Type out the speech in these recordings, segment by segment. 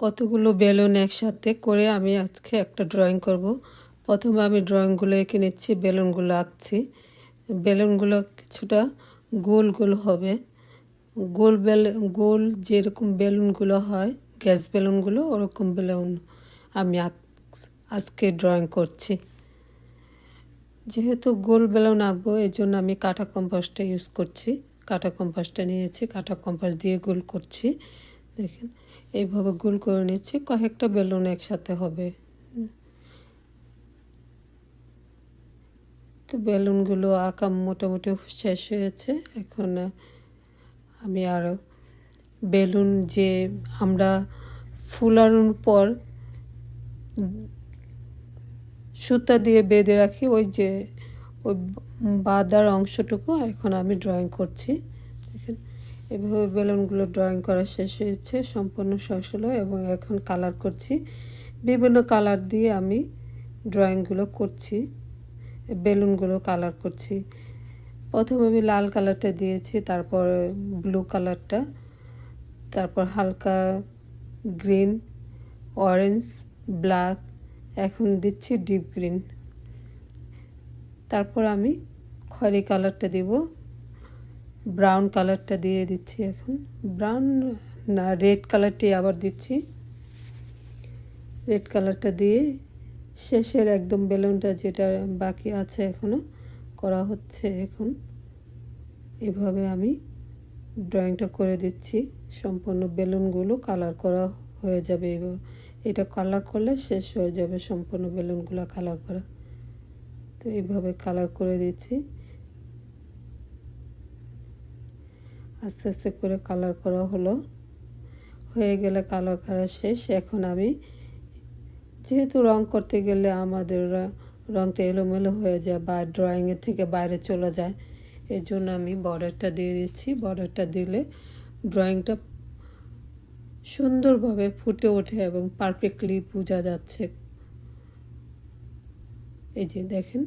কতগুলো বেলুন একসাথে করে আমি আজকে একটা ড্রয়িং করব। প্রথমে আমি ড্রয়িংগুলো এঁকে নিচ্ছি, বেলুনগুলো আঁকছি। বেলুনগুলো কিছুটা গোল গোল হবে, গোল যেরকম বেলুনগুলো হয় গ্যাস বেলুনগুলো, ওরকম বেলুন আমি আজকে ড্রয়িং করছি। যেহেতু গোল বেলুন আঁকবো এই জন্য আমি কাটা কম্পাসটা ইউজ করছি। কাটা কম্পাসটা নিয়েছি, কাটা কম্পাস দিয়ে গোল করছি। দেখেন এইভাবে গোল করে নিচ্ছি, কয়েকটা বেলুন একসাথে হবে। তো বেলুনগুলো আঁকা মোটামুটি শেষ হয়েছে। এখন আমি আরও বেলুন যে আমরা ফুলানোর পর সুতা দিয়ে বেঁধে রাখি, ওই বাঁধার অংশটুকু এখন আমি ড্রয়িং করছি। দেখেন এভাবে বেলুনগুলো ড্রয়িং করা শেষ হয়েছে, সম্পূর্ণ শেষ হলো। এবং এখন কালার করছি, বিভিন্ন কালার দিয়ে আমি ড্রয়িংগুলো করছি, বেলুনগুলো কালার করছি। প্রথমে আমি লাল কালারটা দিয়েছি, তারপর ব্লু কালারটা, তারপর হালকা গ্রিন, অরেঞ্জ, ব্ল্যাক, এখন দিচ্ছি ডিপ গ্রিন। তারপর আমি খয়েরি কালারটা দিব, ব্রাউন কালারটা দিয়ে দিচ্ছি। এখন ব্রাউন না, রেড কালারটি আবার দিচ্ছি। রেড কালারটা দিয়ে শেষের একদম বেলুনটা যেটা বাকি আছে এখনও করা হচ্ছে। এখন এভাবে আমি ড্রয়িংটা করে দিচ্ছি। সম্পূর্ণ বেলুনগুলো কালার করা হয়ে যাবে। এটা কালার করলে শেষ হয়ে যাবে সম্পূর্ণ বেলুনগুলো কালার করা। তো এইভাবে কালার করে দিচ্ছি, আস্তে আস্তে করে কালার করা হলো। হয়ে গেলে কালার করা শেষ। এখন আমি যেহেতু রং করতে গেলে আমাদের রংটা এলোমেলো হয়ে যায় বা ড্রয়িংয়ের থেকে বাইরে চলে যায়, এই জন্য আমি বর্ডারটা দিয়ে দিচ্ছি। বর্ডারটা দিলে ড্রয়িংটা সুন্দরভাবে ফুটে ওঠে এবং পারফেক্টলি বোঝা যাচ্ছে। এই যে দেখেন,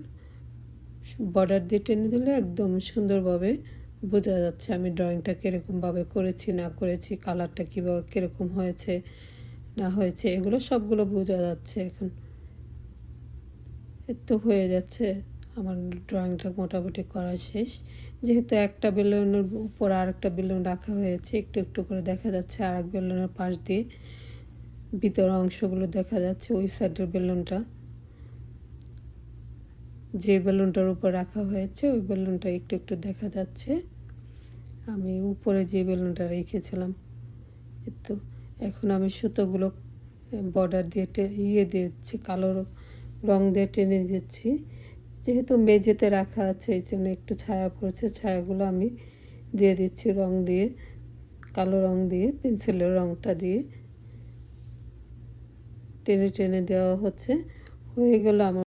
বর্ডার দিয়ে টেনে দিলে একদম সুন্দরভাবে বোঝা যাচ্ছে আমি ড্রয়িংটা কীরকমভাবে করেছি না করেছি, কালারটা কীভাবে কীরকম হয়েছে না হয়েছে, এগুলো সবগুলো বোঝা যাচ্ছে। এখন এত হয়ে যাচ্ছে আমার ড্রয়িংটা মোটামুটি করা শেষ। যেহেতু একটা বেলুনের উপর আর একটা বেলুন রাখা হয়েছে, একটু একটু করে দেখা যাচ্ছে আর এক বেলুনের পাশ দিয়ে ভিতর অংশগুলো দেখা যাচ্ছে। ওই সাইডের বেলুনটা, যে বেলুনটার উপর রাখা হয়েছে ওই বেলুনটা একটু একটু দেখা যাচ্ছে। আমি উপরে যে বেলুনটা রেখেছিলাম। তো এখন আমি সুতোগুলো বর্ডার দিয়ে দিচ্ছি, কালো রং দিয়ে টেনে দিচ্ছি। যেহেতু মেঝেতে রাখা আছে এই জন্য একটু ছায়া পড়ছে, ছায়াগুলো আমি দিয়ে দিচ্ছি রং দিয়ে, কালো রং দিয়ে, পেন্সিলের রংটা দিয়ে টেনে টেনে দেওয়া হচ্ছে। হয়ে গেল আমার